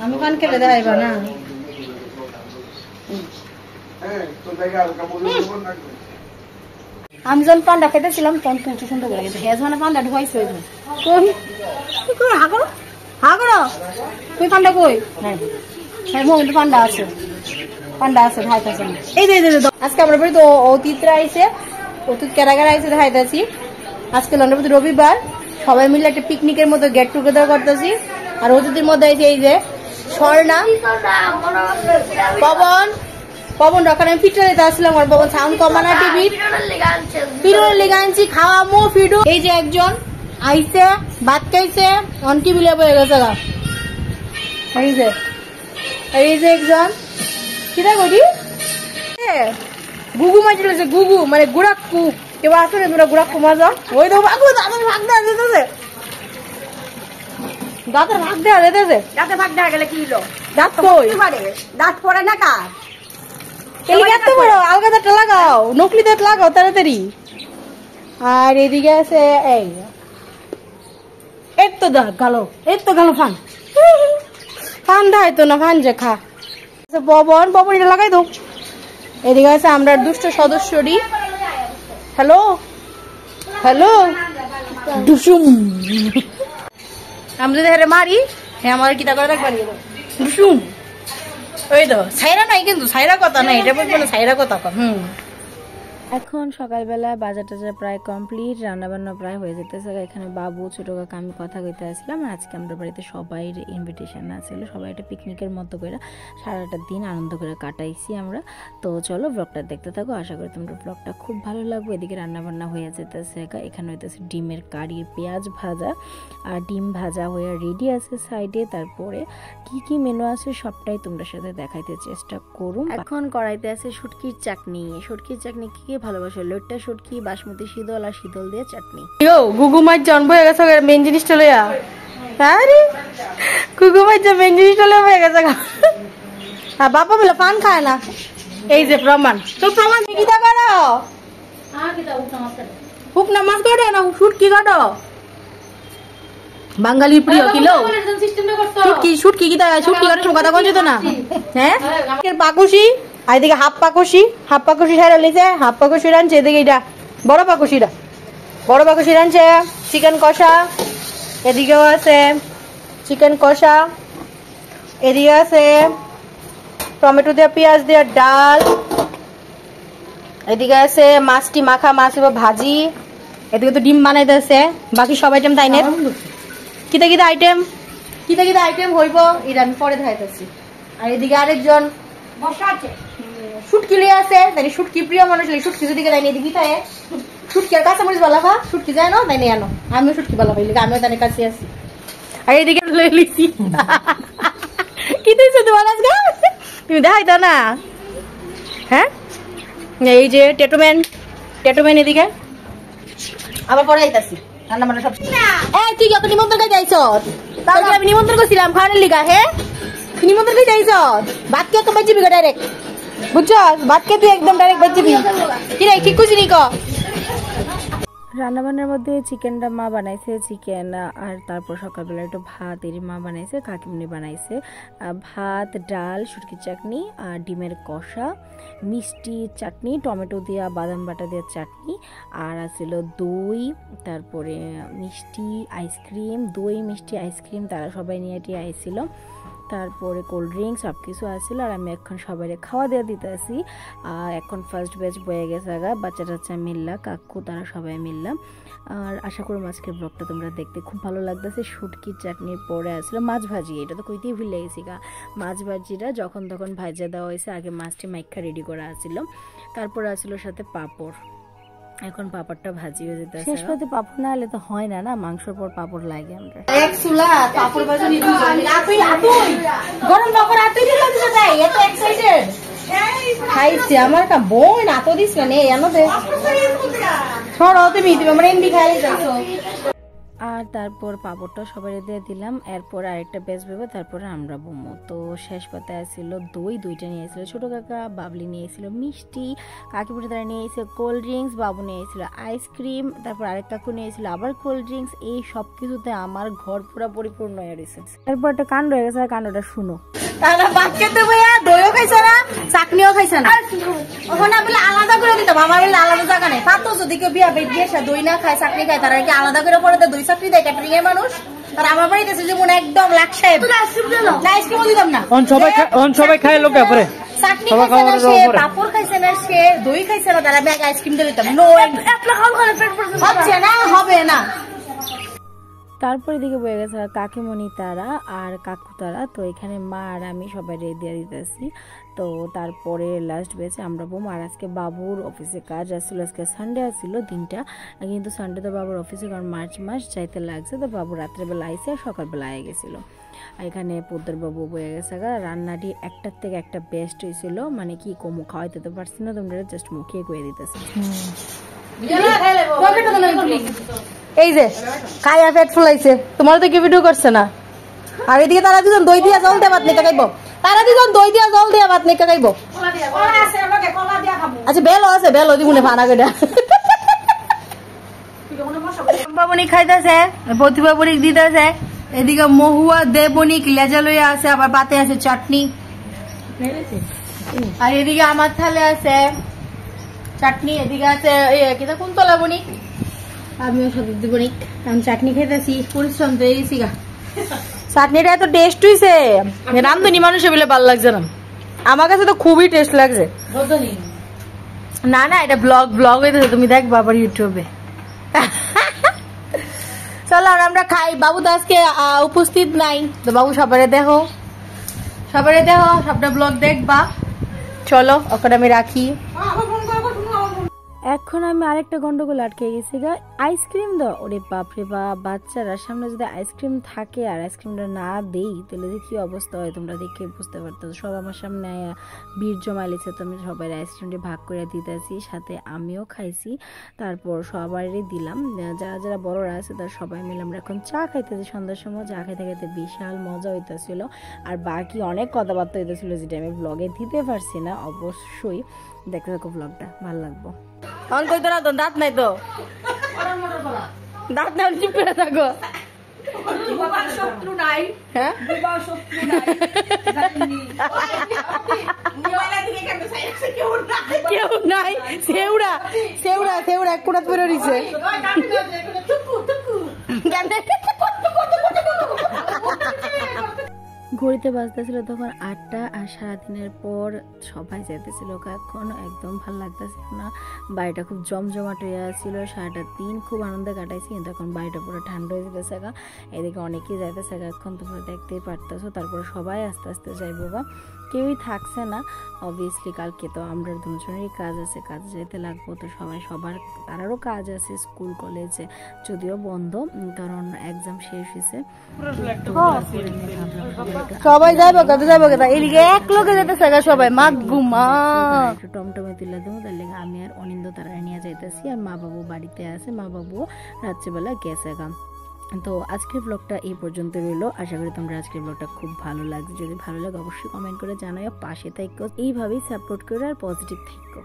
আমি কান খেলে দেখাইবা না আমি যখন পান্ডা খেতেছিলাম তখন প্রচুর সুন্দর করে গেছে হেজ মানে পান্ডা ঢুকাইছে তুই পান্ডা কই কিন্তু পান্ডা আছে দেখাইতেছে না এই আজকে আমরা বলি তো অতীতরা আইছে অতীত কেরাগার আইছে দেখাইতেছি আজকে লন্ডন রবিবার সবাই মিলে একটা পিকনিকের মতো গেট টুগেদার করতেছি আর অতিথির মধ্যে এই যে স্বর্ণা পবন ওখানে আমি ফিটে দিতে আসছিলাম আর পবন সাউন্ড কমানা টিভি পিরোর লেগে আনছি খাওয়ামো ফিডো এই যে একজন আইছে ভাত খাইছে অন টিভি লেগে হয়ে গেছে গা এই যে একজন কিটা করি গুগু মাছ রয়েছে গুগু মানে গুড়াক্কু কেউ আসো রে তোরা গুড়াক্কু মাজা ওই তো বাগু দাঁতের ভাগ দেওয়া যেতেছে দাঁতের ভাগ দেওয়া যেতেছে দাঁতের ভাগ দেওয়া গেলে কি হলো দাঁত কই দাঁত পড়ে না কার এত বড় আলগা দাঁতটা লাগাও নকলি দাঁত লাগাও তাড়াতাড়ি আর এদিকে আছে এই তো দাঁত গালো ফান দেয় তো না ফান যে খা ববন এটা লাগাই দো এদিকে আছে আমরা দুষ্ট সদস্যরই হ্যালো ডুসুম আমি যদি হেরে মারি হ্যাঁ আমার কিতা করে দেখবানি ডুসুম ওই তো সাইরা নাই কিন্তু সাইরা কথা নাই এটা বলবো না সাইরা কথা এখন সকালবেলা বাজার টাজার প্রায় কমপ্লিট, রান্নাবান্না প্রায় হয়ে যেতেছে। এখানে বাবু ছোটো কাকা আমি কথা কইতে আসলাম। আর আজকে আমরা বাড়িতে সবাই ইনভিটেশন আছিল, সবাই একটা পিকনিকের মতো করে সারাটা দিন আনন্দ করে কাটাইছি আমরা। তো চলো ব্লগটা দেখতে থাকো, আশা করি তোমরা ব্লগটা খুব ভালো লাগবে। এদিকে রান্নাবান্না হয়ে যেতেছে, এখানে হইতেছে ডিমের কারি, পেঁয়াজ ভাজা আর ডিম ভাজা হয়ে রেডি আছে সাইডে। তারপরে কি কি মেনু আছে সবটাই তোমরা সাথে দেখাইতে চেষ্টা করুন। এখন কড়াইতে আছে শুটকির চাটনি। শুটকির চাটনি কি ভালোবাসো? লোটটা শুটকি, বাসমতি শীতল আর শীতল দিয়ে চাটনি। গুগু মাছ জন্ম হয়ে গেছে মেন জিনিসটা লইয়া। আরে গুগু মাছ মেন জিনিসটা লইয়া হয়ে গেছে। আর বাবা বলে পান খায় না। এই যে প্রমাণ, তো প্রমাণ কি তা করো? হুকনা মাছ কাটো না শুটকি কাটো? বাঙালির প্রিয় কিলো শুটকি। শুটকি কি শুটকি কাটার সময় কথা বলছো তো না? হ্যাঁ পাকুশি আর এদিকে হাফ পাকুশি সারা লিছে, হাফ পাকুশি রানছে। এদিকে এটা বড় পাকুশি রানছে চিকেন কষা। এদিকেও আছে চিকেন কষা, এদিকে আছে টমেটো দিয়ে পেঁয়াজ দিয়ে ডাল, এদিকে আছে মাছটি মাখা, মাছ ভাজি, এদিকে তো ডিম বানাইতেছে। বাকি সব আইটেম তাই না? কিতা কিতা আইটেম হইব এটা আমি পরে দেখাইতেছি। আর এদিকে আরেকজন শুটকি লিয়ে আছে, তাই শুটকি প্রিয় মানুষ, শুটকি যদি তাই এদিকে তাই শুটকি আর কাঁচামরিচ বালা খা, শুটকি যায় না তাই আনো, আমিও শুটকি বালা পাইলি, আমিও তাই কাছে আছি। আর এদিকে লিখি কি দিয়েছো তোমার আজকে তুমি দেখাইতো না? হ্যাঁ এই যে টেটোম্যান এদিকে আবার পরে আইতাছি রান্না বান্না সব। তুই কত নিমন্ত্রণ করে যাইছ? আমি নিমন্ত্রণ করছিলাম খাওয়ানোর লিগা। হ্যাঁ তুই নিমন্ত্রণ করে যাইছ, ভাত কে একদম বাজিবি ডাইরেক্ট, বুঝছো? ভাত কে তুই একদম ডাইরেক্ট বাজিবি কি রে? ঠিক করছি নি? রান্নাবান্নার মধ্যে চিকেনটা মা বানাইছে, চিকেন আর তারপর সকালবেলা একটু ভাত এর মা বানাইছে, কাকিমনি বানাইছে ভাত, ডাল, শুটকির চাটনি আর ডিমের কষা, মিষ্টি চাটনি, টমেটো দিয়া বাদাম বাটা দিয়ে চাটনি, আর আছিল দই, তারপরে মিষ্টি আইসক্রিম, দই মিষ্টি আইসক্রিম তারা সবাই নিয়ে এটি আইছিল, তারপরে কোল্ড ড্রিঙ্কস সব কিছু আসছিল। আর আমি এখন সবাই খাওয়া দেওয়া দিতে আসি। এখন ফার্স্ট ব্যাচ বয়ে গেছে বাচ্চা টাচ্চা মিললাম, কাকু তারা সবাই মিললাম। আর আশা করি আজকের ব্লগটা তোমরা দেখতে খুব ভালো লাগতেছে। শুটকির চাটনির পরে আসলো মাছ ভাজি, এটা তো কইতেই ভুলে গেছি মাছ ভাজিটা যখন তখন ভাজা দেওয়া হয়েছে, আগে মাছটি মাইখা রেডি করা আসছিল, তারপরে আসলো সাথে পাঁপড়। এখন পাপড়টা ভাজি হয়ে যেতে, শেষ পাতে পাপড় না হলে তো হয় না, মাংসর পর পাপড় লাগে। আমরা এক চুলা পাপড় ভাজি নি দুই আতুই গরম পাপড় আতুই দিলা দিতে তাই এত এক্সাইটেড খাইছি। আমার কা বোন আতো দিছ না এনো দে ছড় তুমি আমরা এমবি খাইলে যাইছো। আর তারপর পাপড়টা সবাই দিয়ে দিলাম, এরপর আরেকটা ব্যাচ ভেবে তারপরে আমরা বমো। তো শেষ পাতায় ছিল দুইটা নিয়ে এসেছিল ছোটো কাকা, বাবলি নিয়ে এসেছিল মিষ্টি, কাকিপুরি তারা নিয়ে এসেছিল কোল্ড ড্রিঙ্কস, বাবু নিয়ে এসেছিল আইসক্রিম, তারপর আরেক কাকু নিয়ে এসেছিল আবার কোল্ড ড্রিঙ্কস। এই সব কিছুতে আমার ঘর পুরো পরিপূর্ণ হয়ে গেছে। এরপর একটা কাণ্ড হয়ে গেছে, কাণ্ডটা শুনো। তারা ভাত খেতে বইয়া দইও খাইছে না, চাটনিও খাইছে না। ওখানে বলে আলাদা করে দিতাম, আমার বলে আলাদা জায়গা নেই। পাতো যদি কেউ বিয়া বিয়ে দই না খায়, চাটনি খায়, তারা কি আলাদা করে পরে দই চাটনি দেয় ক্যাটারিং এর মানুষ? আর আমার বাড়িতে যেমন একদম লাক্সায় আইসক্রিমও দিতাম না। সবাই খায় লোকে পরে চাটনি খাইছে না সে, পাপড় খাইছে না সে, দই খাইছে না, তারা ব্যাগ আইসক্রিম দিয়ে দিতাম। নো হচ্ছে না, হবে না। তারপরে দিকে বয়ে গেছে কাকিমণি তারা আর কাকু তারা। তো এখানে মা আর আমি সবাই রেডি দিয়ে দিতেছি। তো তারপরে লাস্ট বেছে আমরা বোম। আর আজকে বাবুর অফিসে কাজ আসছিল, আজকে সানডে আসছিল দিনটা, কিন্তু সানডে তো বাবুর অফিসে, কারণ মার্চ মাস যাইতে লাগছে। তো বাবু রাত্রেবেলা আইসে আর সকালবেলা আয়ে গেছিলো। এখানে পোদ্দার বাবু বয়ে গেছে, রান্নাটি একটার থেকে একটা বেস্ট হয়েছিল। মানে কি কমু খাওয়াইতে তো পারছি না, তোমরা জাস্ট মুখে কয়ে দিতেছি। এই যে খাইয়া পেট ফুলাইছে, তোমার তো কি ভিডিও করছে না। আর এদিকে তারা দুজন দই দিয়া জল দিয়ে ভাত নিতে খাইব, তারা দুজন দই দিয়া জল দিয়ে ভাত নিতে খাইব। আচ্ছা বেলো আছে, বেলো দিবনে ভানা কেটা বাবনি খাইতেছে, প্রতিভা বণিক দিতেছে। এদিকে মহুয়া দেবনিক লেজা লইয়া আছে, আবার পাতে আছে চাটনি। আর এদিকে আমার থালে আছে চাটনি, এদিকে আছে কুন্তলা বণিক, আমিও সদর বণিক। আমি চাটনি খাইতেছি, পরিশ্রম তো এইছি গা। চাটনিটা এত টেস্ট হইছে, রান্ধনি মানুষের বলে ভালো লাগছে না, আমার কাছে তো খুবই টেস্ট লাগছে। না না এটা ব্লগ হইতেছে, তুমি দেখবা আবার ইউটিউবে। চলো আমরা খাই। বাবু তো আজকে উপস্থিত নাই, তো বাবু সবারে দেখো, সবটা ব্লগ দেখবা। চলো ওখানে আমি রাখি। এখন আমি আরেকটা গন্ডগোল আটকে গেছি গা, আইসক্রিম দাও। ওরে বাপরে বাপ, বাচ্চারা সামনে যদি আইসক্রিম থাকে আর আইসক্রিমটা না দেই তাহলে যে কি অবস্থা হয় তোমরা দেখে বুঝতে পারতো। সব আমার সামনে ভিড় জমাইলেছে, তো আমি সবাই আইসক্রিমটি ভাগ করে দিতেছি, সাথে আমিও খাইছি। তারপর সবারই দিলাম, যারা যারা বড়রা আছে তারা সবাই মিলে আমরা এখন চা খাইতেছি। সন্ধ্যার সময় চা খাইতে খাইতে বিশাল মজা হইতেছিল। আর বাকি অনেক কথাবার্তা হইতেছিল যেটা আমি ব্লগে দিতে পারছি না। অবশ্যই দেখতে থাকো ব্লগটা, ভালো লাগবো। এখন কই তোরা তো দাঁত নাই, তো দাঁত নাই চুপ করে থাকো। হ্যাঁ কেউ নাই, সেউড়া সেউড়া সেউড়া এক কোড়া পরে রইছে। ঘড়িতে বাজতেছিল তখন 8টা। আর সারাদিনের পর সবাই যেতেছিল, এখন একদম ভালো লাগতেছিল না। বাড়িটা খুব জমজমাট হয়ে আসছিল, সারাটা দিন খুব আনন্দে কাটাইছি, কিন্তু এখন বাড়িটা পুরো ঠান্ডা হয়ে যেতেছে গা। এদিকে অনেকেই যাইতেছে গা, এখন তোমরা দেখতেই পারতেছো। তারপরে সবাই আস্তে আস্তে যাইবো গা, কেউই থাকছে না। অবভিয়াসলি কালকে তো আমরা দুজনেরই কাজ আছে, কাজে যেতে লাগবো। তো সবার তারারও কাজ আছে, স্কুল কলেজে যদিও বন্ধ, কারণ এক্সাম শেষ হয়েছে। সবাই যাইবো কথা এদিকে এক লোকে যেতেছে গা সবাই। মা ঘুমা টমটমে তুলে দেবো, তার লেগে আমি আর অনিন্দ তারা নিয়ে যাইতেছি। আর মা বাবু বাড়িতে আছে, মা বাবু রাত্রেবেলা গেছে গা। তো আজকের ব্লগটা এই পর্যন্ত রইলো। আশা করি তোমরা আজকের ব্লগটা খুব ভালো লাগছে। যদি ভালো লাগে অবশ্যই কমেন্ট করে জানাও, পাশে থাকো, এইভাবেই সাপোর্ট করে আর পজিটিভ থাকো।